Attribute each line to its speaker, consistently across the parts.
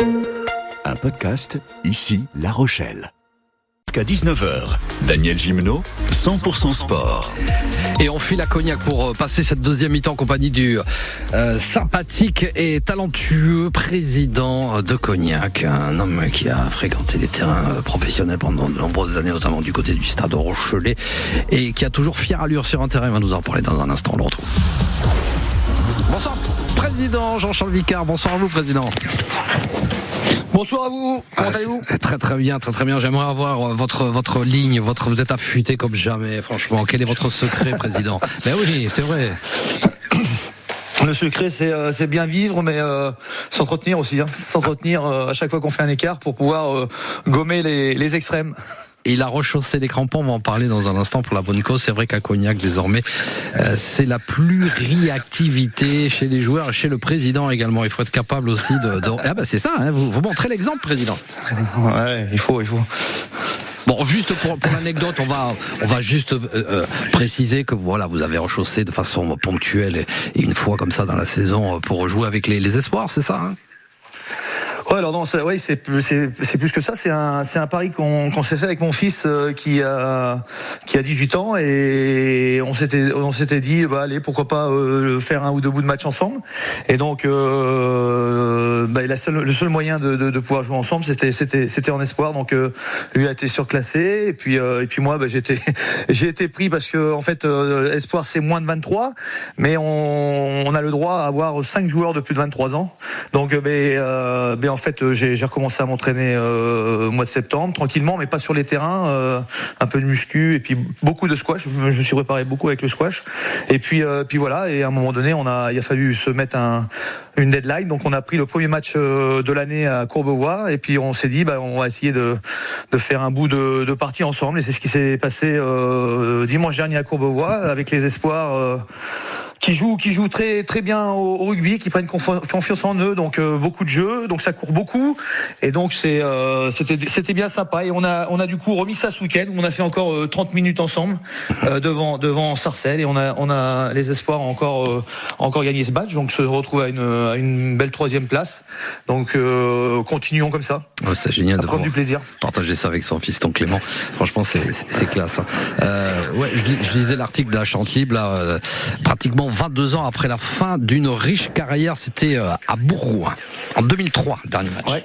Speaker 1: Un podcast, ici La Rochelle. Qu'à 19h, Daniel Gimeno, 100% sport.
Speaker 2: Et on file à Cognac pour passer cette deuxième mi-temps en compagnie du sympathique et talentueux président de Cognac, un homme qui a fréquenté les terrains professionnels pendant de nombreuses années, notamment du côté du Stade Rochelet, et qui a toujours fière allure sur un terrain. Il va nous en parler dans un instant, on le retrouve. Bonsoir président Jean-Charles Vicard, bonsoir à vous président.
Speaker 3: Bonsoir à vous, comment allez-vous ?
Speaker 2: Très bien. J'aimerais avoir votre ligne, vous êtes affûté comme jamais, franchement. Quel est votre secret, président ? Ben oui, c'est vrai.
Speaker 3: Le secret, c'est bien vivre, mais s'entretenir aussi. S'entretenir à chaque fois qu'on fait un écart pour pouvoir gommer les extrêmes.
Speaker 2: Et il a rechaussé les crampons, on va en parler dans un instant pour la bonne cause. C'est vrai qu'à Cognac, désormais, c'est la pluriactivité chez les joueurs et chez le président également. Il faut être capable aussi Ah ben c'est ça, hein, vous montrez l'exemple, président.
Speaker 3: Ouais, il faut.
Speaker 2: Bon, juste pour l'anecdote, on va juste préciser que voilà, vous avez rechaussé de façon ponctuelle et une fois comme ça dans la saison pour jouer avec les espoirs, c'est ça, hein ?
Speaker 3: Ouais, alors non, c'est plus que ça. C'est un pari qu'on s'est fait avec mon fils qui a 18 ans et on s'était dit allez, pourquoi pas faire un ou deux bouts de match ensemble. Et donc le seul moyen de pouvoir jouer ensemble c'était en espoir. Donc lui a été surclassé et puis moi j'ai été pris parce que en fait espoir c'est moins de 23, mais on a le droit à avoir 5 joueurs de plus de 23 ans. Donc en fait, j'ai recommencé à m'entraîner au mois de septembre, tranquillement, mais pas sur les terrains, un peu de muscu et puis beaucoup de squash. Je me suis préparé beaucoup avec le squash. Et puis voilà. Et à un moment donné, il a fallu se mettre une deadline. Donc on a pris le premier match de l'année à Courbevoie et puis on s'est dit, on va essayer de faire un bout de partie ensemble. Et c'est ce qui s'est passé dimanche dernier à Courbevoie avec les espoirs. Qui jouent très très bien au rugby, qui prennent confiance en eux, donc beaucoup de jeux, donc ça court beaucoup, et donc c'était bien sympa. Et on a du coup remis ça ce week-end. On a fait encore 30 minutes ensemble devant Sarcelles, et on a les espoirs ont encore gagné ce match, donc se retrouve à une belle 3e place. Donc continuons comme ça.
Speaker 2: Oh, c'est génial de
Speaker 3: prendre du plaisir.
Speaker 2: Partager ça avec son fiston Clément. Franchement, c'est classe. Hein. Je lisais l'article de la Chantelibre là, pratiquement 22 ans après la fin d'une riche carrière, c'était à Bourgoin, en 2003, le dernier match. Ouais.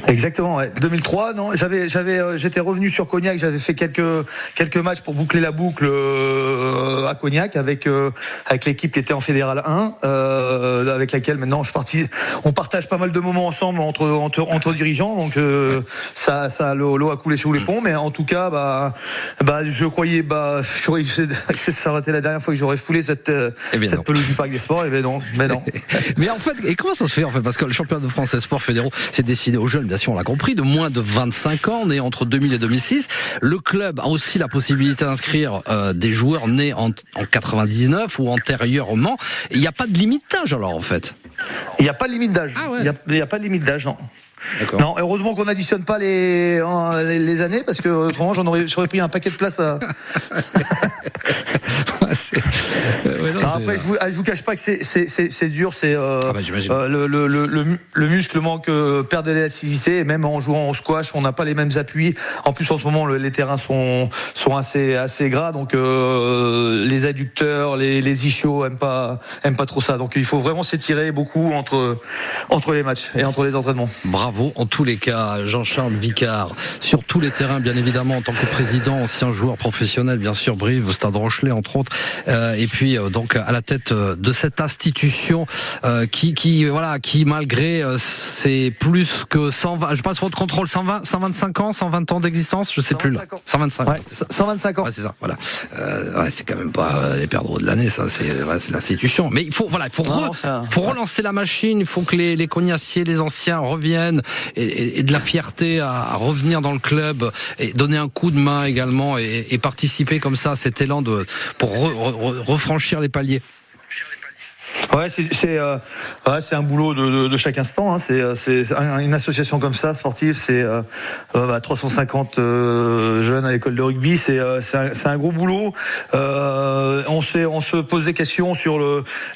Speaker 3: Exactement, ouais. 2003, non, j'étais revenu sur Cognac, j'avais fait quelques matchs pour boucler la boucle à Cognac avec l'équipe qui était en Fédéral 1, avec laquelle maintenant on partage pas mal de moments ensemble entre dirigeants, donc ça l'eau a coulé sous les ponts, mais en tout cas, je croyais que ça aurait été la dernière fois que j'aurais foulé cette pelouse du Parc des Sports, mais non.
Speaker 2: Mais en fait, et comment ça se fait en fait, parce que le championnat de France des sports fédéraux, c'est destiné aux jeunes, bien sûr, on l'a compris, de moins de 25 ans, nés entre 2000 et 2006. Le club a aussi la possibilité d'inscrire des joueurs nés en 99 ou antérieurement. Il n'y a pas de limite d'âge alors en fait.
Speaker 3: Il n'y a pas de limite d'âge.
Speaker 2: Ah ouais.
Speaker 3: Il n'y a pas de limite d'âge, non.
Speaker 2: D'accord.
Speaker 3: Non, heureusement qu'on n'additionne pas les années, parce que autrement j'aurais pris un paquet de place à. Après, je vous cache pas que c'est dur, c'est le muscle manque, perd de l'élasticité, et même en jouant au squash, on n'a pas les mêmes appuis. En plus, en ce moment, les terrains sont assez gras, donc les adducteurs, les ischios aiment pas trop ça. Donc il faut vraiment s'étirer beaucoup entre les matchs et entre les entraînements.
Speaker 2: Bravo en tous les cas, Jean-Charles Vicard, sur tous les terrains, bien évidemment, en tant que président, ancien joueur professionnel, bien sûr, Brive, Stade Rochelet, entre autres, et puis donc à la tête de cette institution qui malgré c'est plus que 120, je passe votre contrôle, 125 ans, 120 ans d'existence, je sais plus là. 125 ans.
Speaker 3: Ouais, 125 ans.
Speaker 2: Ouais, c'est ça, voilà. C'est quand même pas les perdreaux de l'année, ça, c'est l'institution. Mais il faut relancer la machine, il faut que les cognaciers, les anciens reviennent et de la fierté à revenir dans le club et donner un coup de main également et participer comme ça à cet élan pour refranchir les paliers.
Speaker 3: Ouais, c'est un boulot de chaque instant. Hein. C'est une association comme ça, sportive, c'est 350 jeunes à l'école de rugby. C'est un gros boulot. On se pose des questions sur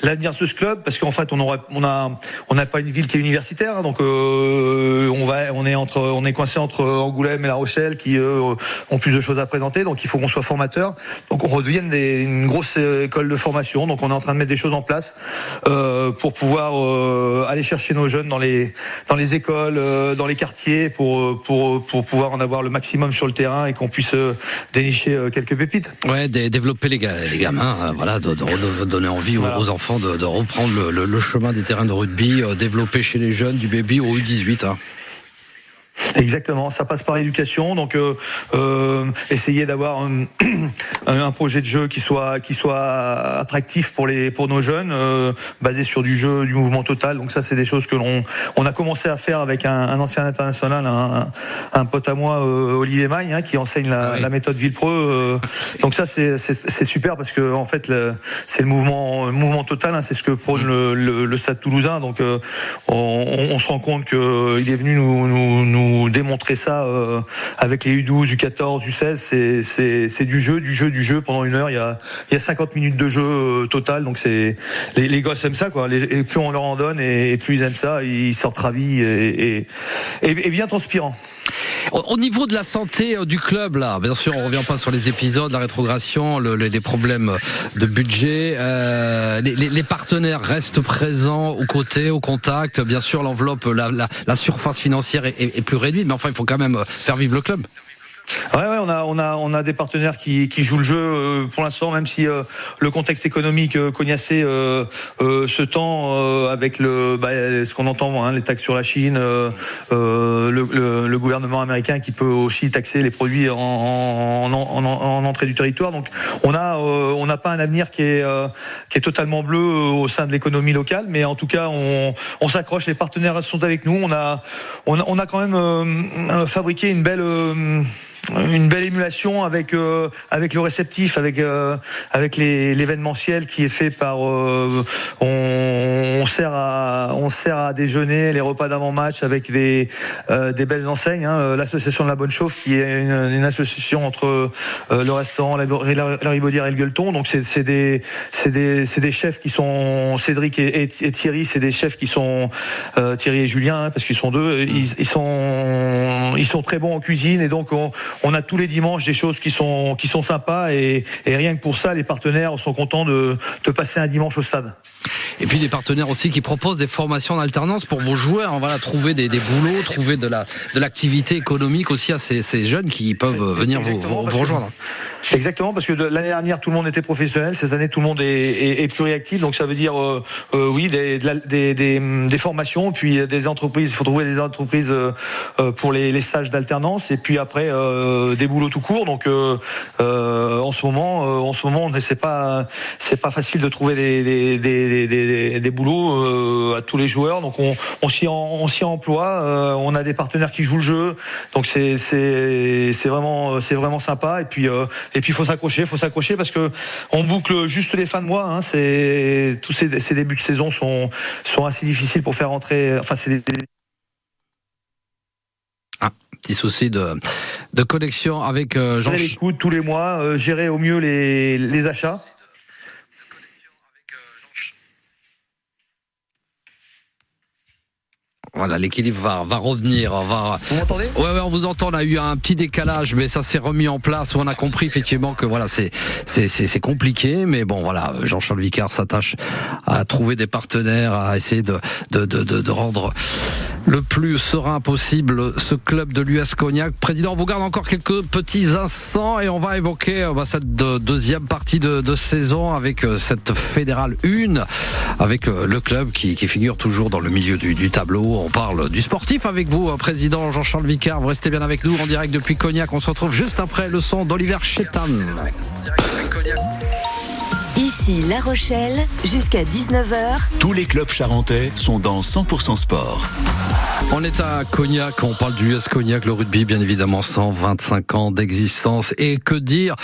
Speaker 3: l'avenir de ce club, parce qu'en fait, on n'a pas une ville qui est universitaire, hein, donc on est coincé entre Angoulême et La Rochelle, qui ont plus de choses à présenter. Donc il faut qu'on soit formateur. Donc on redevienne une grosse école de formation. Donc on est en train de mettre des choses en place. Pour pouvoir aller chercher nos jeunes dans les écoles, dans les quartiers, pour pouvoir en avoir le maximum sur le terrain et qu'on puisse dénicher quelques pépites.
Speaker 2: Ouais, développer les gamins, voilà, de donner envie aux enfants de reprendre le chemin des terrains de rugby, développer chez les jeunes du baby au U18. Hein.
Speaker 3: Exactement, ça passe par l'éducation, donc essayer d'avoir un projet de jeu qui soit attractif pour nos jeunes, basé sur du mouvement total. Donc ça, c'est des choses que on a commencé à faire avec un ancien international, un pote à moi, Olivier Magne, hein, qui enseigne la méthode Villepreux. Donc ça, c'est super, parce que en fait, c'est le mouvement total, hein, c'est ce que prône le Stade Toulousain. Donc on se rend compte que il est venu nous démontrer ça avec les U12, U14, U16. C'est du jeu pendant une heure. Il y a 50 minutes de jeu total. Donc c'est les gosses aiment ça, quoi. Et plus on leur en donne, et plus ils aiment ça, ils sortent ravis et bien transpirants.
Speaker 2: Au niveau de la santé du club, là, bien sûr, on revient pas sur les épisodes, la rétrogradation, les problèmes de budget. Les partenaires restent présents aux côtés, au contact. Bien sûr, l'enveloppe, la surface financière est plus réduite, mais enfin, il faut quand même faire vivre le club.
Speaker 3: Ouais, on a des partenaires qui jouent le jeu pour l'instant, même si le contexte économique cognassé se tend avec ce qu'on entend, hein, les taxes sur la Chine, le gouvernement américain qui peut aussi taxer les produits en entrée du territoire. Donc on n'a pas un avenir qui est totalement bleu au sein de l'économie locale, mais en tout cas on s'accroche. Les partenaires sont avec nous. On a quand même fabriqué une belle émulation avec le réceptif, avec l'événementiel qui est fait par on sert à déjeuner, les repas d'avant-match avec des belles enseignes, hein, l'association de la Bonne Chauffe, qui est une association entre le restaurant la Ribaudière et le Gueuleton. Donc c'est des chefs qui sont Cédric et Thierry, c'est des chefs qui sont Thierry et Julien, hein, parce qu'ils sont deux, ils sont très bons en cuisine, et donc on a tous les dimanches des choses qui sont sympas, et rien que pour ça, les partenaires sont contents de passer un dimanche au stade.
Speaker 2: Et puis des partenaires aussi qui proposent des formations en alternance pour vos joueurs, hein, voilà, trouver des boulots, trouver de l'activité économique aussi à ces jeunes qui peuvent venir vous rejoindre.
Speaker 3: Exactement, parce que l'année dernière tout le monde était professionnel, cette année tout le monde est pluriactif, donc ça veut dire oui, des formations, puis des entreprises. Il faut trouver des entreprises pour les stages d'alternance, et puis après des boulots tout court. Donc en ce moment, c'est pas facile de trouver des boulots à tous les joueurs. Donc on s'y emploie. On a des partenaires qui jouent le jeu, donc c'est vraiment sympa. Et puis il faut s'accrocher parce que on boucle juste les fins de mois. Hein, tous ces débuts de saison sont assez difficiles pour faire rentrer. Enfin, c'est
Speaker 2: petit souci de connexion avec Jean.
Speaker 3: Les coûts tous les mois, gérer au mieux les achats.
Speaker 2: Voilà, l'équilibre va revenir.
Speaker 3: Vous m'entendez ?
Speaker 2: Ouais, on vous entend. On a eu un petit décalage, mais ça s'est remis en place. On a compris effectivement que voilà, c'est compliqué, mais bon, voilà, Jean-Charles Vicard s'attache à trouver des partenaires, à essayer de rendre le plus serein possible ce club de l'US Cognac. Président, on vous garde encore quelques petits instants et on va évoquer cette deuxième partie de saison avec cette fédérale 1, avec le club qui figure toujours dans le milieu du tableau. On parle du sportif avec vous, président Jean-Charles Vicard. Vous restez bien avec nous en direct depuis Cognac. On se retrouve juste après le son d'Oliver Chétan.
Speaker 4: Ici Ici La Rochelle, jusqu'à 19h.
Speaker 1: Tous les clubs charentais sont dans 100% sport.
Speaker 2: On est à Cognac, on parle du US Cognac, le rugby bien évidemment, 125 ans d'existence. Et que dire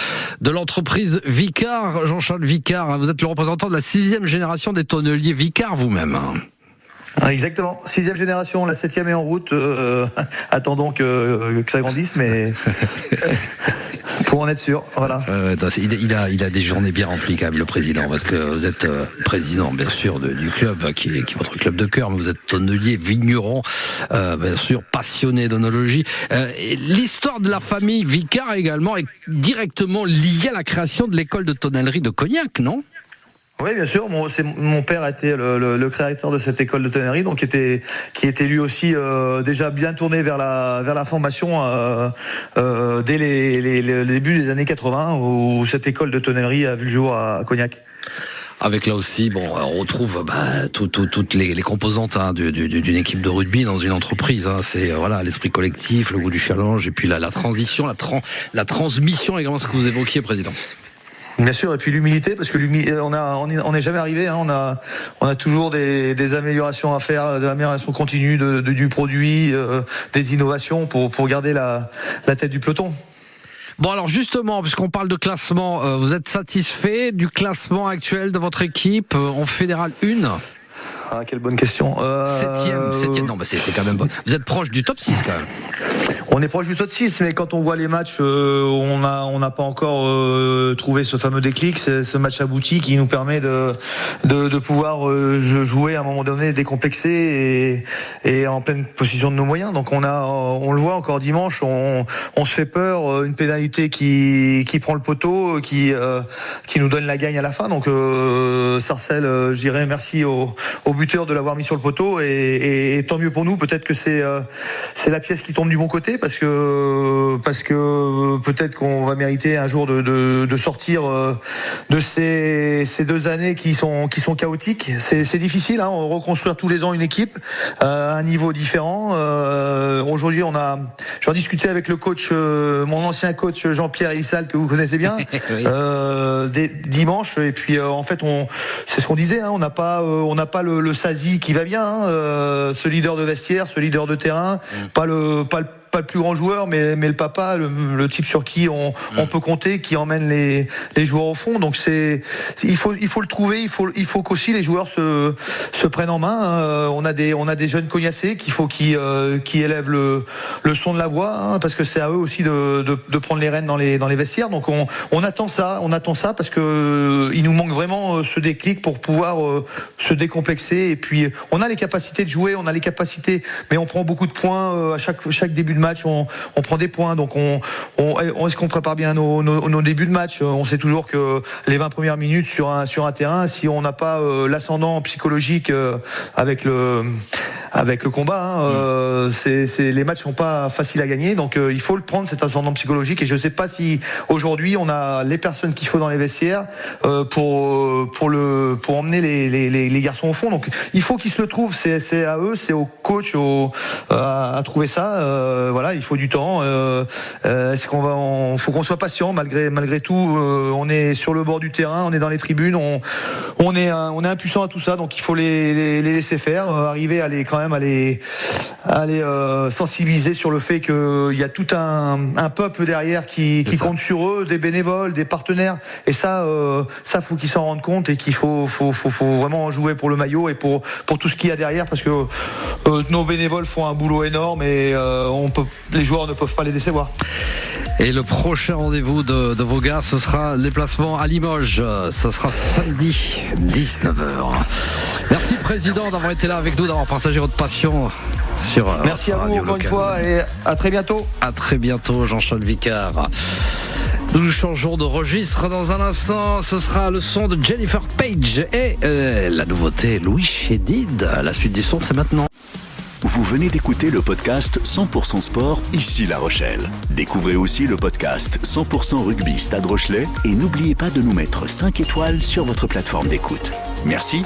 Speaker 2: de l'entreprise Vicard, Jean-Charles Vicard, vous êtes le représentant de la 6e génération des tonneliers Vicard vous-même.
Speaker 3: Exactement, 6e génération, la 7e est en route, attendons que ça grandisse, mais pour en être sûr, voilà.
Speaker 2: Il a des journées bien remplies quand même, le président, parce que vous êtes président bien sûr du club qui est votre club de cœur, mais vous êtes tonnelier, vigneron, bien sûr passionné d'onologie. L'histoire de la famille Vicard également est directement liée à la création de l'école de tonnellerie de Cognac, non ?
Speaker 3: Oui, bien sûr. Mon père était le créateur de cette école de tonnellerie, donc qui était lui aussi déjà bien tourné vers la formation dès les débuts des années 80, où cette école de tonnellerie a vu le jour à Cognac.
Speaker 2: Avec là aussi, on retrouve toutes les composantes d'une équipe de rugby dans une entreprise. C'est l'esprit collectif, le goût du challenge, et puis la transition, la transmission également, ce que vous évoquiez, président.
Speaker 3: Bien sûr, et puis l'humilité, parce que on n'est jamais arrivé. On a toujours des améliorations à faire, des améliorations continues du produit, des innovations pour garder la tête du peloton.
Speaker 2: Bon, alors justement, puisqu'on parle de classement, vous êtes satisfait du classement actuel de votre équipe en Fédéral 1 ?
Speaker 3: Ah, quelle bonne question.
Speaker 2: 7e, non, c'est quand même bon. Vous êtes proche du top 6 quand même.
Speaker 3: On est proche du top 6, mais quand on voit les matchs, on n'a pas encore trouvé ce fameux déclic, ce match abouti qui nous permet de pouvoir jouer à un moment donné décomplexé et en pleine possession de nos moyens. Donc on le voit encore dimanche, on se fait peur, une pénalité qui prend le poteau, qui nous donne la gagne à la fin. Donc Sarcelles, je dirais merci au buteur de l'avoir mis sur le poteau et tant mieux pour nous. Peut-être que c'est la pièce qui tombe du bon côté parce que peut-être qu'on va mériter un jour de sortir de ces 2 années qui sont chaotiques. C'est difficile, reconstruire tous les ans une équipe à un niveau différent. Aujourd'hui, j'en discutais avec le coach, mon ancien coach Jean-Pierre Elissal que vous connaissez bien, oui. Dimanche. Et puis en fait, c'est ce qu'on disait, on n'a pas le Sazi qui va bien, ce leader de vestiaire, ce leader de terrain, pas le plus grand joueur, mais le papa, le type sur qui on peut compter, qui emmène les joueurs au fond. Donc il faut le trouver. Il faut qu'aussi les joueurs se prennent en main. On a des jeunes cognassés qu'il faut qui élèvent le son de la voix, parce que c'est à eux aussi de prendre les rênes dans les vestiaires. Donc on attend ça parce que il nous manque vraiment ce déclic pour pouvoir se décomplexer. Et puis on a les capacités de jouer, on a les capacités, mais on prend beaucoup de points à chaque début de match, on prend des points, donc est-ce qu'on prépare bien nos débuts de match? On sait toujours que les 20 premières minutes sur un terrain, si on n'a pas l'ascendant psychologique avec le combat, les matchs sont pas faciles à gagner, donc il faut le prendre, cet ascendant psychologique, et je sais pas si aujourd'hui on a les personnes qu'il faut dans les vestiaires pour emmener les garçons au fond. Donc il faut qu'ils se le trouvent, c'est à eux, c'est au coach à trouver ça. Voilà, il faut du temps. Faut qu'on soit patient malgré tout. On est sur le bord du terrain, on est dans les tribunes, on est impuissant à tout ça, donc il faut les laisser faire, arriver à les sensibiliser sur le fait qu'il y a tout un peuple derrière qui compte sur eux, des bénévoles, des partenaires, et ça faut qu'ils s'en rendent compte, et qu'il faut vraiment jouer pour le maillot et pour tout ce qu'il y a derrière, parce que nos bénévoles font un boulot énorme, et les joueurs ne peuvent pas les décevoir.
Speaker 2: Et le prochain rendez-vous de vos gars, ce sera le déplacement à Limoges. Ce sera samedi 19h. Merci président d'avoir été là avec nous, d'avoir partagé votre passion sur
Speaker 3: merci à vous encore une fois, et à très bientôt.
Speaker 2: À très bientôt, Jean-Charles Vicard. Nous changeons de registre dans un instant. Ce sera le son de Jennifer Page et la nouveauté Louis Chédid. La suite du son, c'est maintenant.
Speaker 1: Vous venez d'écouter le podcast 100% Sport, ici La Rochelle. Découvrez aussi le podcast 100% Rugby Stade Rochelet et n'oubliez pas de nous mettre 5 étoiles sur votre plateforme d'écoute. Merci